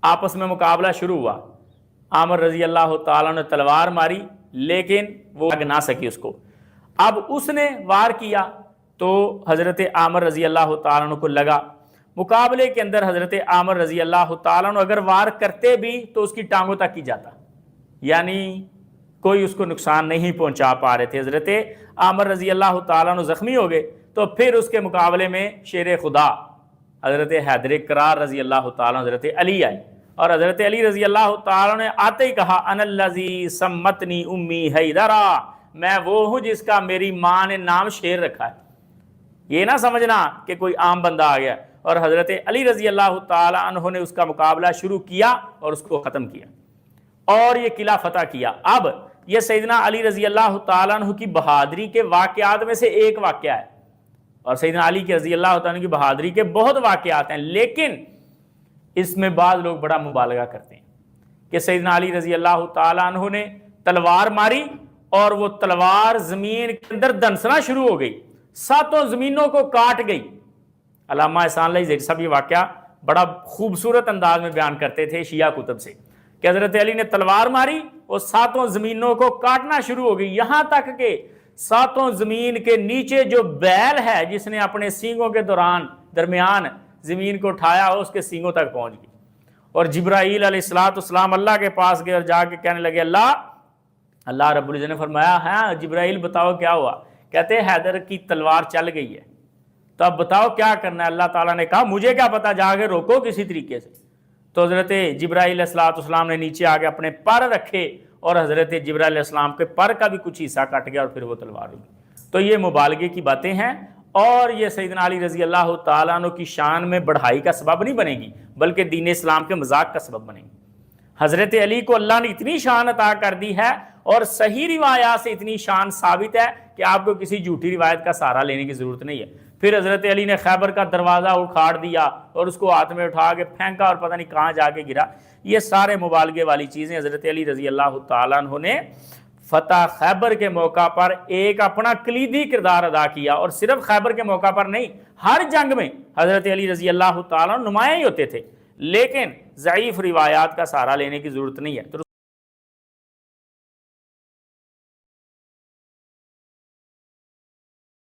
آپس میں مقابلہ شروع ہوا، عامر رضی اللہ تعالیٰ نے تلوار ماری لیکن وہ لگ نہ سکی اس کو۔ اب اس نے وار کیا تو حضرت عامر رضی اللہ تعالیٰ عنہ کو لگا۔ مقابلے کے اندر حضرت عامر رضی اللہ تعالیٰ عنہ اگر وار کرتے بھی تو اس کی ٹانگوں تک ہی جاتا، یعنی کوئی اس کو نقصان نہیں پہنچا پا رہے تھے۔ حضرت عامر رضی اللہ تعالیٰ عنہ زخمی ہو گئے تو پھر اس کے مقابلے میں شیر خدا حضرت حیدر کرار رضی اللہ تعالیٰ عنہ حضرت علی آئے، اور حضرت علی رضی اللہ تعالیٰ نے آتے ہی کہا انا الذی سمتنی امی حیدرا، میں وہ ہوں جس کا میری ماں نے نام شیر رکھا ہے۔ یہ نہ سمجھنا کہ کوئی عام بندہ آ گیا، اور حضرت علی رضی اللہ تعالیٰ عنہ نے اس کا مقابلہ شروع کیا اور اس کو ختم کیا اور یہ قلعہ فتح کیا۔ اب یہ سیدنا علی رضی اللہ تعالیٰ عنہ کی بہادری کے واقعات میں سے ایک واقعہ ہے، اور سیدنا علی رضی اللہ تعالیٰ عنہ کی بہادری کے بہت واقعات ہیں، لیکن اس میں بعض لوگ بڑا مبالغہ کرتے ہیں کہ سیدنا علی رضی اللہ تعالیٰ عنہ نے تلوار ماری اور وہ تلوار زمین کے اندر دنسنا شروع ہو گئی، 7 زمینوں کو کاٹ گئی۔ علامہ احسان اللہ زیرسی صاحب یہ واقعہ بڑا خوبصورت انداز میں بیان کرتے تھے شیعہ کتب سے کہ حضرت علی نے تلوار ماری اور 7 زمینوں کو کاٹنا شروع ہو گئی، یہاں تک کہ 7 زمین کے نیچے جو بیل ہے جس نے اپنے سینگوں کے درمیان زمین کو اٹھایا اس کے سینگوں تک پہنچ گئی۔ اور جبرائیل علیہ السلام اللہ کے پاس گئے اور جا کے کہنے لگے اللہ رب العزت نے فرمایا ہاں جبرائیل بتاؤ کیا ہوا؟ کہتے حیدر کی تلوار چل گئی ہے، تو اب بتاؤ کیا کرنا ہے؟ اللہ تعالیٰ نے کہا مجھے کیا پتا، جا کے روکو کسی طریقے سے۔ تو حضرت جبرائیل علیہ السلام نے نیچے آ کے اپنے پر رکھے اور حضرت جبرائیل علیہ السلام کے پر کا بھی کچھ حصہ کٹ گیا اور پھر وہ تلوار ہوئی۔ تو یہ مبالغے کی باتیں ہیں، اور یہ سیدنا علی رضی اللہ تعالیٰ عنہ کی شان میں بڑھائی کا سبب نہیں بنے گی بلکہ دین اسلام کے مذاق کا سبب بنے گی۔ حضرت علی کو اللہ نے اتنی شان عطا کر دی ہے اور صحیح روایات سے اتنی شان ثابت ہے کہ آپ کو کسی جھوٹی روایت کا سہارا لینے کی ضرورت نہیں ہے۔ پھر حضرت علی نے خیبر کا دروازہ اکھاڑ دیا اور اس کو ہاتھ میں اٹھا کے پھینکا اور پتہ نہیں کہاں جا کے گرا۔ یہ سارے مبالغے والی چیزیں حضرت علی رضی اللہ تعالیٰ عنہ نے فتح خیبر کے موقع پر ایک اپنا کلیدی کردار ادا کیا، اور صرف خیبر کے موقع پر نہیں، ہر جنگ میں حضرت علی رضی اللہ تعالیٰ عنہ نمایاں ہی ہوتے تھے، لیکن ضعیف روایات کا سہارا لینے کی ضرورت نہیں ہے۔